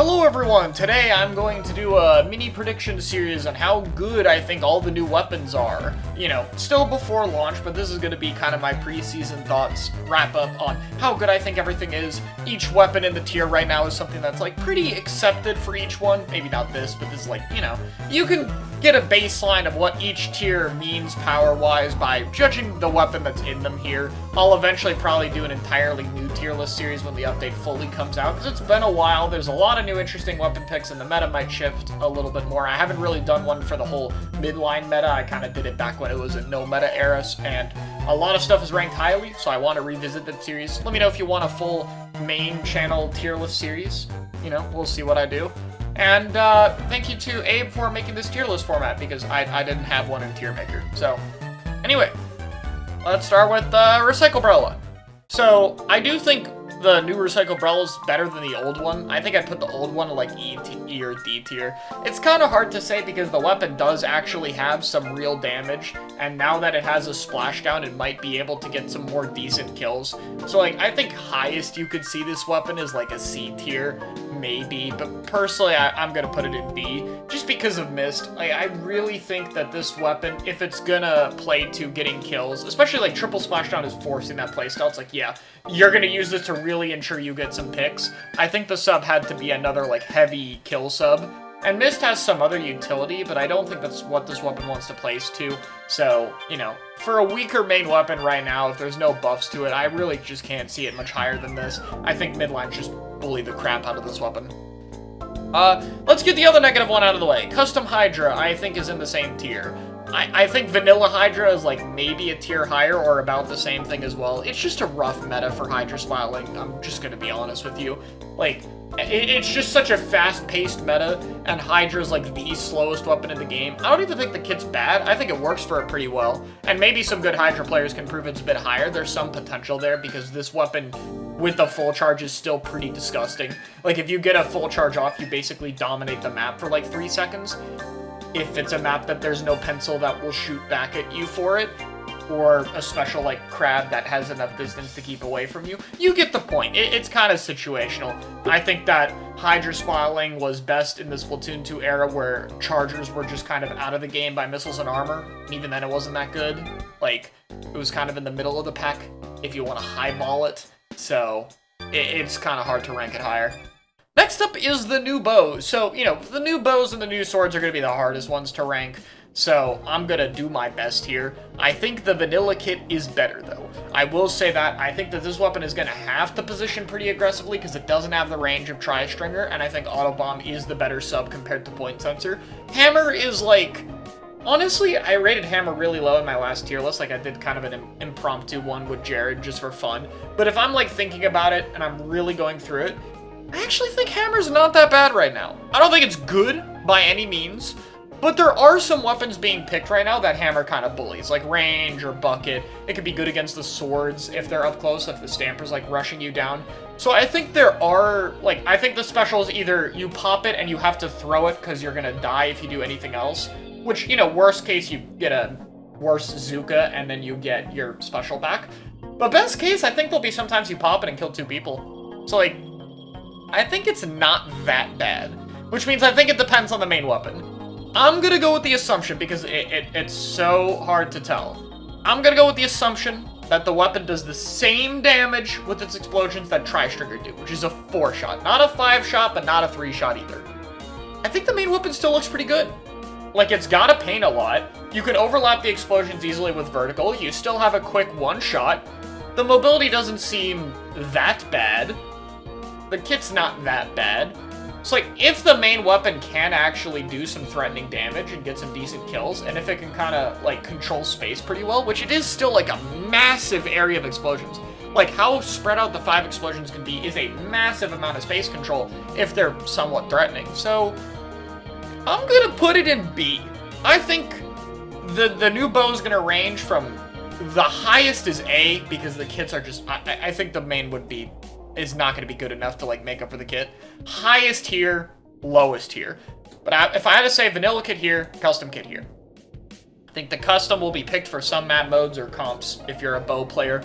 Hello everyone! Today I'm going to do a mini prediction series on how good I think all the new weapons are. You know, still before launch, but this is going to be kind of my preseason thoughts wrap up on how good I think everything is. Each weapon in the tier right now is something that's like pretty accepted for each one. Maybe not this, but this is like, you know, you can get a baseline of what each tier means power-wise by judging the weapon that's in them here. I'll eventually probably do an entirely new tier list series when the update fully comes out, because it's been a while. There's a lot of new interesting weapon picks, and the meta might shift a little bit more. I haven't really done one for the whole midline meta. I kind of did it back when it was a no-meta era, and a lot of stuff is ranked highly, so I want to revisit that series. Let me know if you want a full main channel tier list series. You know, we'll see what I do. And thank you to Abe for making this tier list format, because I didn't have one in Tier Maker. So, anyway, let's start with Recycle Brella. So, I do think the new Recycle Brella is better than the old one. I think I'd put the old one in like E or D tier. It's kind of hard to say because the weapon does actually have some real damage, and now that it has a splashdown, it might be able to get some more decent kills. So like, I think highest you could see this weapon is like a C tier, maybe, but personally I'm gonna put it in B, just because of Mist. I really think that this weapon, if it's gonna play to getting kills, especially like triple splashdown is forcing that playstyle, it's like, yeah, you're gonna use this to really ensure you get some picks. I think the sub had to be another like heavy kill sub, and Mist has some other utility, but I don't think that's what this weapon wants to place to. So, you know, for a weaker main weapon right now, if there's no buffs to it, I really just can't see it much higher than this. I think midline just bully the crap out of this weapon. Let's get the other negative one out of the way. Custom Hydra, I think, is in the same tier. I think Vanilla Hydra is like maybe a tier higher or about the same thing as well. It's just a rough meta for Hydra spiraling, I'm just gonna be honest with you. Like, it's just such a fast-paced meta, and Hydra's like the slowest weapon in the game. I don't even think the kit's bad. I think it works for it pretty well, and maybe some good Hydra players can prove it's a bit higher. There's some potential there because this weapon with the full charge is still pretty disgusting. Like, if you get a full charge off, you basically dominate the map for like 3 seconds. If it's a map that there's no pencil that will shoot back at you for it, or a special like crab that has enough distance to keep away from you, you get the point. It's kind of situational. I think that Hydra spiraling was best in the Splatoon 2 era where chargers were just kind of out of the game by missiles and armor, and even then it wasn't that good. Like, it was kind of in the middle of the pack if you want to highball it, so it's kind of hard to rank it higher. Next up is the new bows. So, you know, the new bows and the new swords are going to be the hardest ones to rank, so I'm going to do my best here. I think the vanilla kit is better, though. I will say that. I think that this weapon is going to have to position pretty aggressively because it doesn't have the range of Tri-Stringer, and I think Auto Bomb is the better sub compared to Point Sensor. Hammer is like... Honestly, I rated Hammer really low in my last tier list. Like, I did kind of an impromptu one with Jared just for fun. But if I'm, like, thinking about it and I'm really going through it, I actually think Hammer's not that bad right now. I don't think it's good by any means, but there are some weapons being picked right now that Hammer kind of bullies, like range or bucket. It could be good against the swords if they're up close, if the Stamper's like rushing you down. So I think there are, like, I think the special is either you pop it and you have to throw it because you're gonna die if you do anything else, which, you know, worst case you get a worse Zuka and then you get your special back. But best case, I think there'll be sometimes you pop it and kill 2 people. So like, I think it's not that bad, which means I think it depends on the main weapon. I'm gonna go with the assumption, because it's so hard to tell. I'm gonna go with the assumption that the weapon does the same damage with its explosions that Tri-Stringer do, which is a 4-shot. Not a 5-shot, but not a 3-shot either. I think the main weapon still looks pretty good. Like, it's gotta paint a lot. You can overlap the explosions easily with vertical. You still have a quick 1-shot. The mobility doesn't seem that bad. The kit's not that bad. So, like, if the main weapon can actually do some threatening damage and get some decent kills, and if it can kind of, like, control space pretty well, which it is still, like, a massive area of explosions. Like, how spread out the 5 explosions can be is a massive amount of space control if they're somewhat threatening. So, I'm gonna put it in B. I think the new bow is gonna range from the highest is A, because the kits are just... I think the main is not going to be good enough to like make up for the kit. Highest here, lowest here. But if I had to say vanilla kit here, custom kit here. I think the custom will be picked for some map modes or comps if you're a bow player.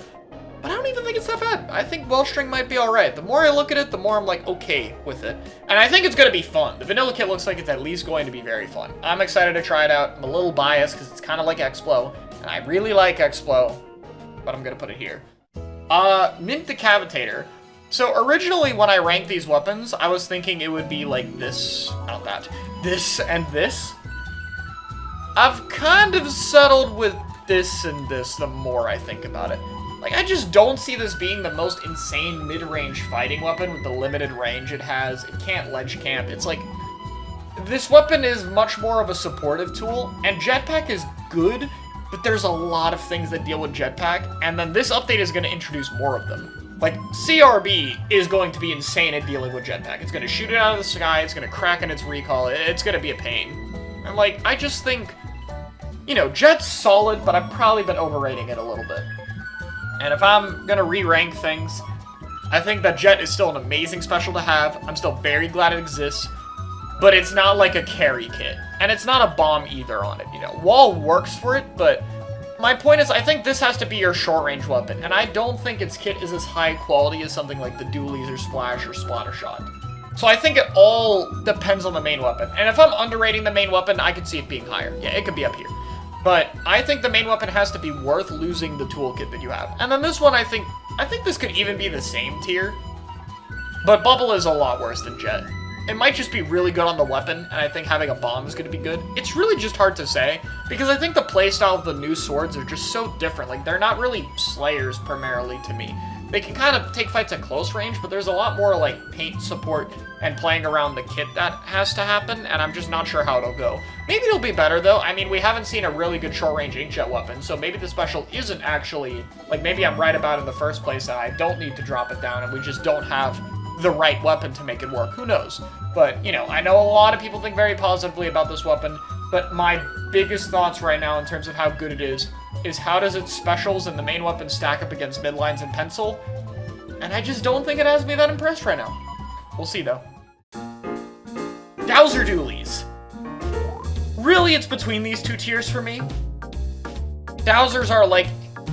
but I don't even think it's that bad. I think Wellstring might be alright. The more I look at it, the more I'm like, okay with it. And I think it's going to be fun. The vanilla kit looks like it's at least going to be very fun. I'm excited to try it out. I'm a little biased because it's kind of like Explo, and I really like Explo, but I'm going to put it here. Mint Decapitator. So originally when I ranked these weapons, I was thinking it would be like this, not that, this and this. I've kind of settled with this and this the more I think about it. Like, I just don't see this being the most insane mid-range fighting weapon with the limited range it has. It can't ledge camp. It's like, this weapon is much more of a supportive tool, and Jetpack is good, but there's a lot of things that deal with Jetpack, and then this update is going to introduce more of them. Like, CRB is going to be insane at dealing with Jetpack. It's going to shoot it out of the sky, it's going to crack in its recoil, it's going to be a pain. And, like, I just think, you know, Jet's solid, but I've probably been overrating it a little bit. And if I'm gonna re-rank things, I think that Jet is still an amazing special to have. I'm still very glad it exists, but it's not like a carry kit. And it's not a bomb either on it, you know. Wall works for it, but my point is I think this has to be your short-range weapon, and I don't think its kit is as high quality as something like the Dualies or Splash or Splattershot. So I think it all depends on the main weapon. And if I'm underrating the main weapon, I could see it being higher. Yeah, it could be up here. But I think the main weapon has to be worth losing the toolkit that you have. And then this one, I think this could even be the same tier. But Bubble is a lot worse than Jet. It might just be really good on the weapon, and I think having a bomb is going to be good. It's really just hard to say, because I think the playstyle of the new swords are just so different. Like, they're not really slayers primarily to me. They can kind of take fights at close range, but there's a lot more, like, paint support and playing around the kit that has to happen, and I'm just not sure how it'll go. Maybe it'll be better, though. I mean, we haven't seen a really good short-range inkjet weapon, so maybe the special isn't actually... Like, maybe I'm right about it in the first place, and I don't need to drop it down, and we just don't have the right weapon to make it work. Who knows? But, you know, I know a lot of people think very positively about this weapon, but my biggest thoughts right now in terms of how good it is how does its specials and the main weapon stack up against midlines and pencil? And I just don't think it has me that impressed right now. We'll see, though. Dowser Dualies. Really, it's between these two tiers for me. Dowsers are, like,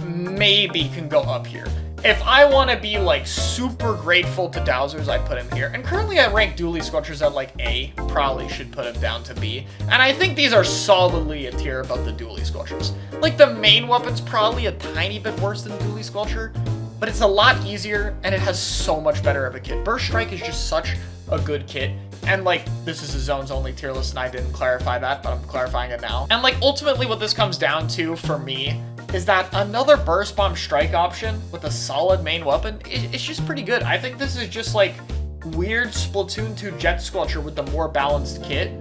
maybe can go up here. If I want to be, like, super grateful to Dowsers, I'd put him here. And currently I rank Dualie Squelchers at, like, A. Probably should put him down to B. And I think these are solidly a tier above the Dualie Squelchers. Like, the main weapon's probably a tiny bit worse than Dualie Squelcher, but it's a lot easier, and it has so much better of a kit. Burst Strike is just such a good kit. And, like, this is a zones only tier list, and I didn't clarify that, but I'm clarifying it now. And, like, ultimately what this comes down to, for me, is that another Burst Bomb Strike option with a solid main weapon, it's just pretty good. I think this is just, like, weird Splatoon 2 Jet Squelcher with the more balanced kit.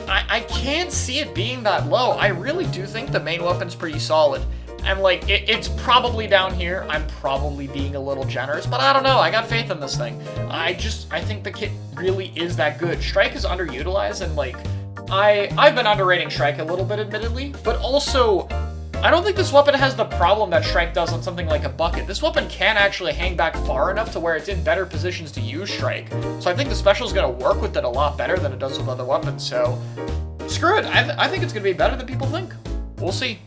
I can't see it being that low. I really do think the main weapon's pretty solid. And, like, it's probably down here. I'm probably being a little generous, but I don't know. I got faith in this thing. I think the kit really is that good. Strike is underutilized, and, like, I've been underrating Strike a little bit, admittedly, but also... I don't think this weapon has the problem that Strike does on something like a bucket. This weapon can actually hang back far enough to where it's in better positions to use Strike. So I think the special is going to work with it a lot better than it does with other weapons. So screw it. I think it's going to be better than people think. We'll see.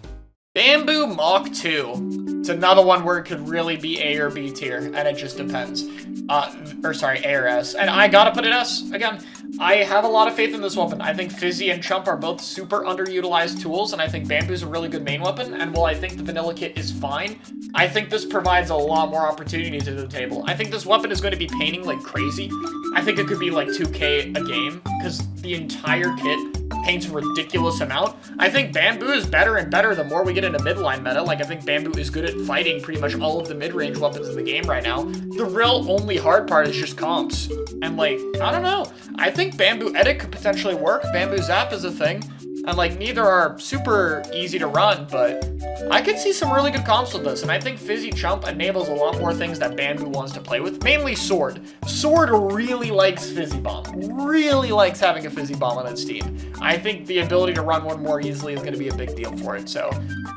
Bamboo Mach 2. It's another one where it could really be A or B tier, and it just depends. A or S. And I gotta put it S, again. I have a lot of faith in this weapon. I think Fizzy and Chump are both super underutilized tools, and I think Bamboo's a really good main weapon, and while I think the vanilla kit is fine, I think this provides a lot more opportunity to the table. I think this weapon is going to be painting like crazy. I think it could be like 2K a game, because the entire kit paints a ridiculous amount. I think Bamboo is better and better the more we get into midline meta. Like, I think Bamboo is good at fighting pretty much all of the mid-range weapons in the game right now. The real only hard part is just comps. And, like, I don't know. I think Bamboo Edit could potentially work. Bamboo Zap is a thing. And, like, neither are super easy to run, but I could see some really good comps with this. And I think Fizzy Chump enables a lot more things that Bamboo wants to play with. Mainly Sword. Sword really likes Fizzy Bomb. Really likes having a Fizzy Bomb on its team. I think the ability to run one more easily is going to be a big deal for it. So,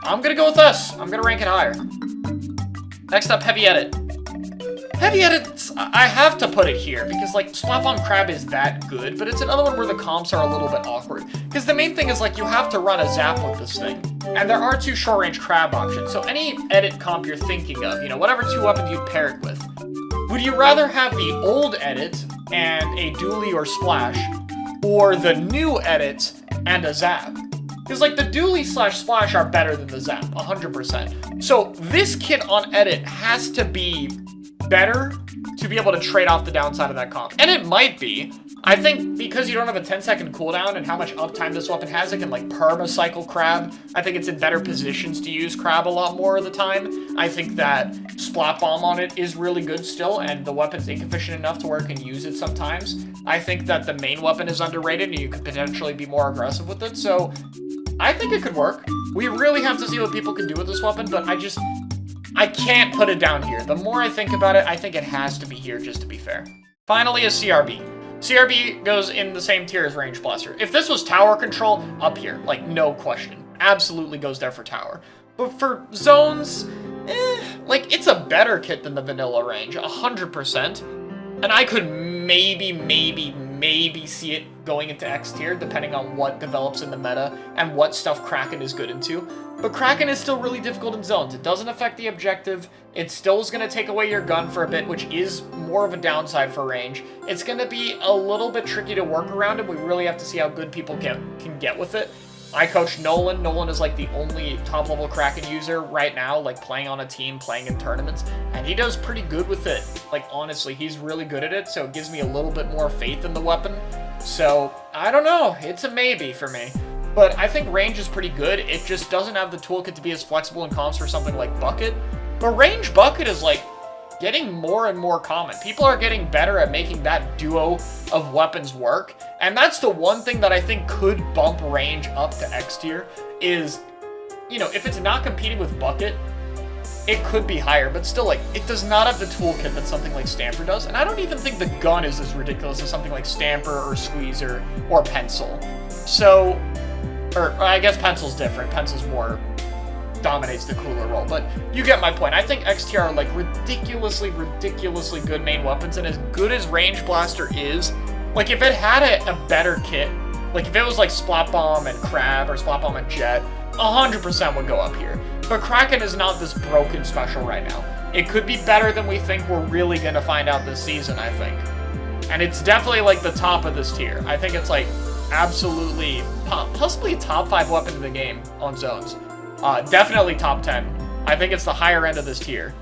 I'm going to go with this. I'm going to rank it higher. Next up, Heavy Edit. Heavy edits, I have to put it here, because, like, Slap-on Crab is that good, but it's another one where the comps are a little bit awkward. Because the main thing is, like, you have to run a zap with this thing. And there are 2 short-range crab options, so any edit comp you're thinking of, you know, whatever 2 weapons you'd pair it with. Would you rather have the old edit and a dually or splash, or the new edit and a zap? Because, like, the dually / splash are better than the zap, 100%. So this kit on edit has to be better to be able to trade off the downside of that comp. And it might be. I think because you don't have a 10-second cooldown and how much uptime this weapon has, it can, like, perma-cycle Crab. I think it's in better positions to use Crab a lot more of the time. I think that Splat Bomb on it is really good still, and the weapon's ink efficient enough to where it can use it sometimes. I think that the main weapon is underrated, and you could potentially be more aggressive with it, so I think it could work. We really have to see what people can do with this weapon, but I can't put it down here. The more I think about it, I think it has to be here, just to be fair. Finally, a CRB. CRB goes in the same tier as Range Blaster. If this was tower control, up here, like, no question. Absolutely goes there for tower. But for zones, like, it's a better kit than the vanilla range, 100%. And I could maybe see it going into X tier, depending on what develops in the meta and what stuff Kraken is good into. But Kraken is still really difficult in zones. It doesn't affect the objective. It still is going to take away your gun for a bit, which is more of a downside for range. It's going to be a little bit tricky to work around, and we really have to see how good people can get with it. I coach Nolan. Nolan is, like, the only top-level Kraken user right now, like, playing on a team, playing in tournaments, and he does pretty good with it. Like, honestly, he's really good at it, so it gives me a little bit more faith in the weapon. So, I don't know. It's a maybe for me. But I think range is pretty good. It just doesn't have the toolkit to be as flexible in comps for something like Bucket. But range Bucket is, like, getting more and more common. People are getting better at making that duo of weapons work. And that's the one thing that I think could bump range up to X tier is, you know, if it's not competing with Bucket, it could be higher, but still, like, it does not have the toolkit that something like Stamper does. And I don't even think the gun is as ridiculous as something like Stamper or Squeezer or Pencil. So, or I guess Pencil's different. Pencil's more dominates the cooler role, but you get my point. I think X tier are, like, ridiculously good main weapons, and as good as Range Blaster is, like, if it had a better kit, like, if it was like Splat Bomb and Crab or Splat Bomb and Jet, 100% would go up here. But Kraken is not this broken special right now. It could be better than we think. We're really gonna find out this season, I think. And it's definitely, like, the top of this tier. I think it's, like, absolutely, possibly a top 5 weapon in the game on zones. Definitely top 10. I think it's the higher end of this tier.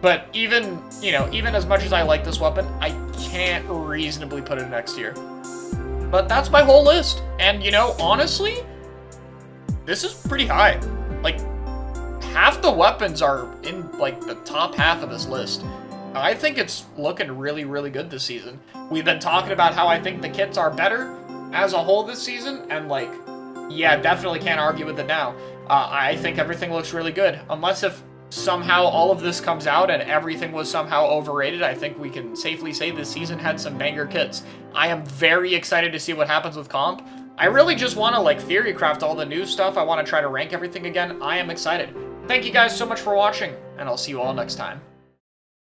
But even, you know, even as much as I like this weapon, I can't reasonably put it in X tier. But that's my whole list. And, you know, honestly, this is pretty high. Like, half the weapons are in, like, the top half of this list. I think it's looking really good this season. We've been talking about how I think the kits are better as a whole this season, and, like, yeah, definitely can't argue with it now. I think everything looks really good. Unless if somehow all of this comes out and everything was somehow overrated, I think we can safely say this season had some banger kits. I am very excited to see what happens with comp. I really just want to, like, theory craft all the new stuff. I want to try to rank everything again. I am excited. Thank you guys so much for watching, and I'll see you all next time.